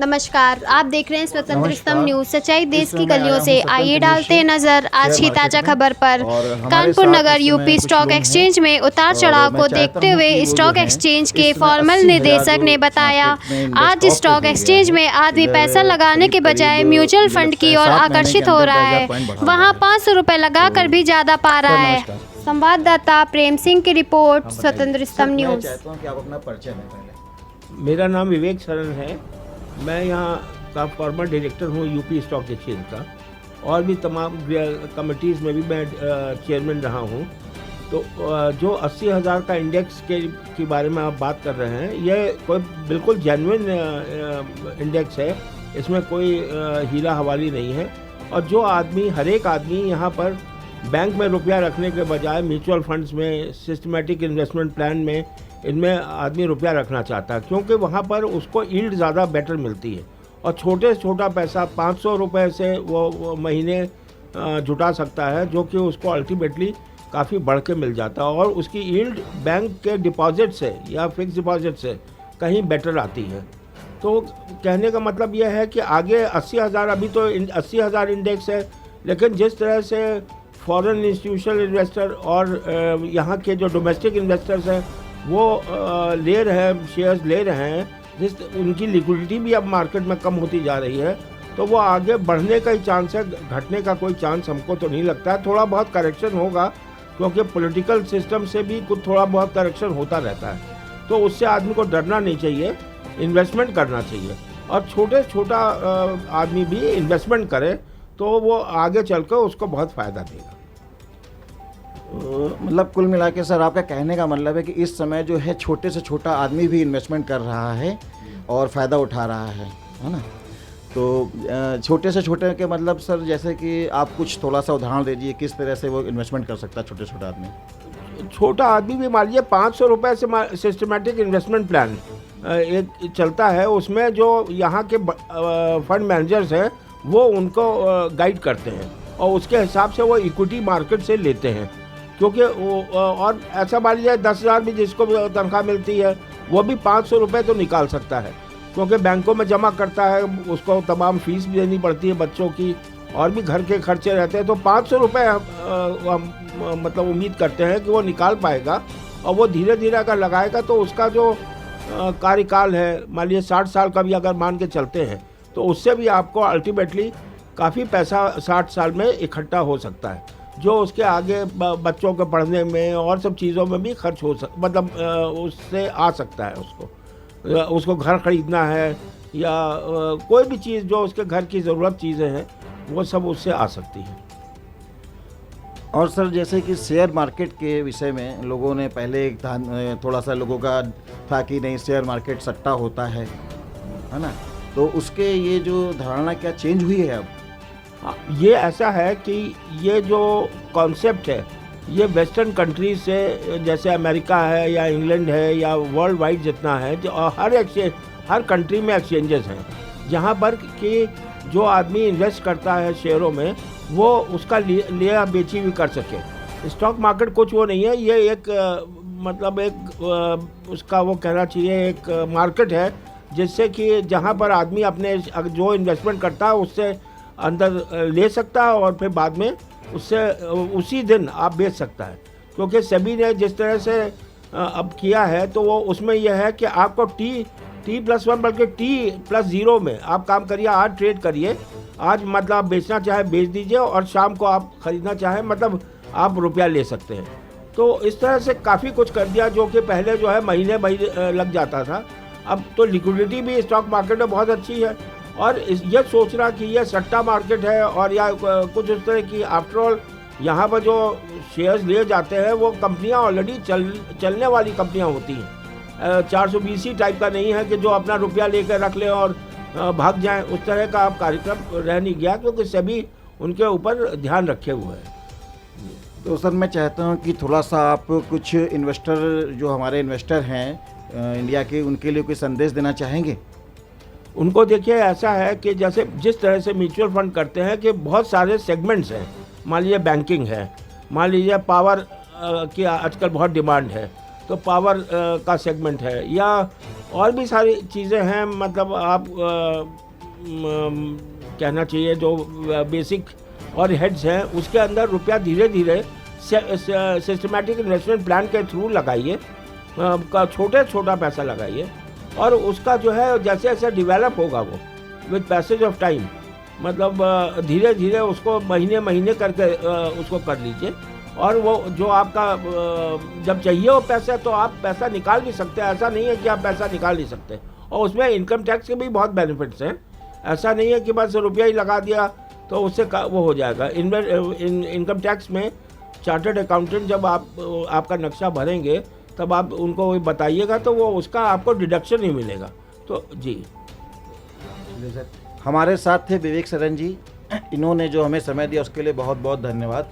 नमस्कार, आप देख रहे हैं स्वतंत्रतम न्यूज। सच्चाई देश की गलियों से, आइए डालते हैं नजर आज की ताजा खबर पर। कानपुर नगर यूपी स्टॉक एक्सचेंज में उतार चढ़ाव को देखते हुए स्टॉक एक्सचेंज के फॉर्मल निदेशक ने बताया, आज स्टॉक एक्सचेंज में आदमी पैसा लगाने के बजाय म्यूचुअल फंड की ओर आकर्षित हो रहा है। वहाँ 500 रुपए लगाकर भी ज्यादा पा रहा है। संवाददाता प्रेम सिंह की रिपोर्ट, स्वतंत्रतम न्यूज। मेरा नाम विवेक शरण है। मैं यहाँ का फॉर्मर डायरेक्टर हूँ यूपी स्टॉक एक्सचेंज का, और भी तमाम कमिटीज़ में भी मैं चेयरमैन रहा हूँ। तो जो 80,000 का इंडेक्स के बारे में आप बात कर रहे हैं, ये कोई बिल्कुल जेन्युइन इंडेक्स है, इसमें कोई हीरा हवाली नहीं है। और जो आदमी, हर एक आदमी यहाँ पर बैंक में रुपया रखने के बजाय म्यूचुअल फंड्स में, सिस्टमेटिक इन्वेस्टमेंट प्लान में, इनमें आदमी रुपया रखना चाहता है, क्योंकि वहाँ पर उसको यील्ड ज़्यादा बेटर मिलती है। और छोटे से छोटा पैसा 500 रुपये से वो महीने जुटा सकता है, जो कि उसको अल्टीमेटली काफ़ी बढ़ के मिल जाता है, और उसकी यील्ड बैंक के डिपॉजिट से या फिक्स डिपॉजिट से कहीं बेटर आती है। तो कहने का मतलब यह है कि आगे 80,000, अभी तो 80,000 इंडेक्स है, लेकिन जिस तरह से फॉरेन इंस्टीट्यूशनल इन्वेस्टर और यहाँ के जो डोमेस्टिक इन्वेस्टर्स हैं वो ले रहे हैं, शेयर्स ले रहे हैं, जिस उनकी लिक्विडिटी भी अब मार्केट में कम होती जा रही है, तो वो आगे बढ़ने का ही चांस है, घटने का कोई चांस हमको तो नहीं लगता है। थोड़ा बहुत करेक्शन होगा, क्योंकि पॉलिटिकल सिस्टम से भी कुछ थोड़ा बहुत करेक्शन होता रहता है, तो उससे आदमी को डरना नहीं चाहिए, इन्वेस्टमेंट करना चाहिए। और छोटा आदमी भी इन्वेस्टमेंट करे तो वो आगे चलकर उसको बहुत फ़ायदा देगा। मतलब कुल मिला के सर, आपका कहने का मतलब है कि इस समय जो है छोटे से छोटा आदमी भी इन्वेस्टमेंट कर रहा है और फ़ायदा उठा रहा है ना? तो छोटे से छोटे के मतलब सर, जैसे कि आप कुछ थोड़ा सा उदाहरण दीजिए, किस तरह से वो इन्वेस्टमेंट कर सकता है छोटा आदमी? छोटा आदमी भी मान लीजिए 500 रुपये से सिस्टमेटिक इन्वेस्टमेंट प्लान एक चलता है, उसमें जो यहाँ के फंड मैनेजर्स हैं वो उनको गाइड करते हैं, और उसके हिसाब से वो इक्विटी मार्केट से लेते हैं। क्योंकि वो, और ऐसा मान लीजिए 10,000 भी जिसको तनख्वाह मिलती है, वो भी 500 रुपये तो निकाल सकता है, क्योंकि बैंकों में जमा करता है, उसको तमाम फीस भी देनी पड़ती है बच्चों की, और भी घर के खर्चे रहते हैं। तो 500 रुपये हम मतलब उम्मीद करते हैं कि वो निकाल पाएगा, और वो धीरे धीरे अगर लगाएगा तो उसका जो कार्यकाल है, मान लीजिए 60 साल का भी अगर मान के चलते हैं, तो उससे भी आपको अल्टीमेटली काफ़ी पैसा 60 साल में इकट्ठा हो सकता है, जो उसके आगे बच्चों के पढ़ने में और सब चीज़ों में भी खर्च हो मतलब उससे आ सकता है। उसको घर ख़रीदना है या कोई भी चीज़ जो उसके घर की ज़रूरत चीज़ें हैं, वो सब उससे आ सकती है। और सर, जैसे कि शेयर मार्केट के विषय में लोगों ने पहले थोड़ा सा लोगों का था कि नहीं, शेयर मार्केट सट्टा होता है ना? तो उसके ये जो धारणा क्या चेंज हुई है अब? ये ऐसा है कि ये जो कॉन्सेप्ट है, ये वेस्टर्न कंट्रीज से, जैसे अमेरिका है या इंग्लैंड है या वर्ल्ड वाइड जितना है, जो हर कंट्री में एक्सचेंजेस हैं, जहाँ पर कि जो आदमी इन्वेस्ट करता है शेयरों में, वो उसका लिया बेची भी कर सके। स्टॉक मार्केट कुछ वो नहीं है, ये एक मतलब एक उसका वो कहना चाहिए एक मार्केट है, जिससे कि जहाँ पर आदमी अपने जो इन्वेस्टमेंट करता है उससे अंदर ले सकता है, और फिर बाद में उससे उसी दिन आप बेच सकता है। क्योंकि सभी ने जिस तरह से अब किया है, तो वो उसमें यह है कि आपको T+1 बल्कि T+0 में आप काम करिए, आज ट्रेड करिए, आज मतलब आप बेचना चाहे बेच दीजिए, और शाम को आप ख़रीदना चाहे मतलब आप रुपया ले सकते हैं। तो इस तरह से काफ़ी कुछ कर दिया, जो कि पहले जो है महीने लग जाता था। अब तो लिक्विडिटी भी स्टॉक मार्केट में बहुत अच्छी है, और ये सोचना कि ये सट्टा मार्केट है और या कुछ उस तरह की, आफ्टर ऑल यहाँ पर जो शेयर्स लिए जाते हैं वो कंपनियाँ ऑलरेडी चलने वाली कंपनियाँ होती हैं। 420 टाइप का नहीं है कि जो अपना रुपया लेकर रख ले और भाग जाएं, उस तरह का आप कार्यक्रम रह नहीं गया, क्योंकि सभी उनके ऊपर ध्यान रखे हुए हैं। तो सर, मैं चाहता हूँ कि थोड़ा सा आप कुछ इन्वेस्टर, जो हमारे इन्वेस्टर हैं इंडिया के, उनके लिए कोई संदेश देना चाहेंगे? उनको देखिए, ऐसा है कि जैसे जिस तरह से म्यूचुअल फंड करते हैं कि बहुत सारे सेगमेंट्स हैं, मान लीजिए बैंकिंग है, मान लीजिए पावर की आजकल बहुत डिमांड है, तो पावर का सेगमेंट है, या और भी सारी चीज़ें हैं। मतलब आप कहना चाहिए जो बेसिक और हेड्स हैं उसके अंदर रुपया धीरे धीरे सिस्टमैटिक इन्वेस्टमेंट प्लान के थ्रू लगाइए, छोटा पैसा लगाइए, और उसका जो है जैसे जैसे डेवलप होगा वो विद पैसेज ऑफ टाइम, मतलब धीरे धीरे उसको महीने महीने करके उसको कर लीजिए। और वो जो आपका जब चाहिए हो पैसा तो आप पैसा निकाल भी सकते हैं, ऐसा नहीं है कि आप पैसा निकाल नहीं सकते। और उसमें इनकम टैक्स के भी बहुत बेनिफिट्स हैं, ऐसा नहीं है कि बस रुपया ही लगा दिया तो उससे वो हो जाएगा। इनकम टैक्स में चार्टर्ड अकाउंटेंट जब आपका नक्शा भरेंगे तब आप उनको बताइएगा तो वो उसका आपको डिडक्शन ही मिलेगा। तो जी हमारे साथ थे विवेक सरन जी, इन्होंने जो हमें समय दिया उसके लिए बहुत बहुत धन्यवाद।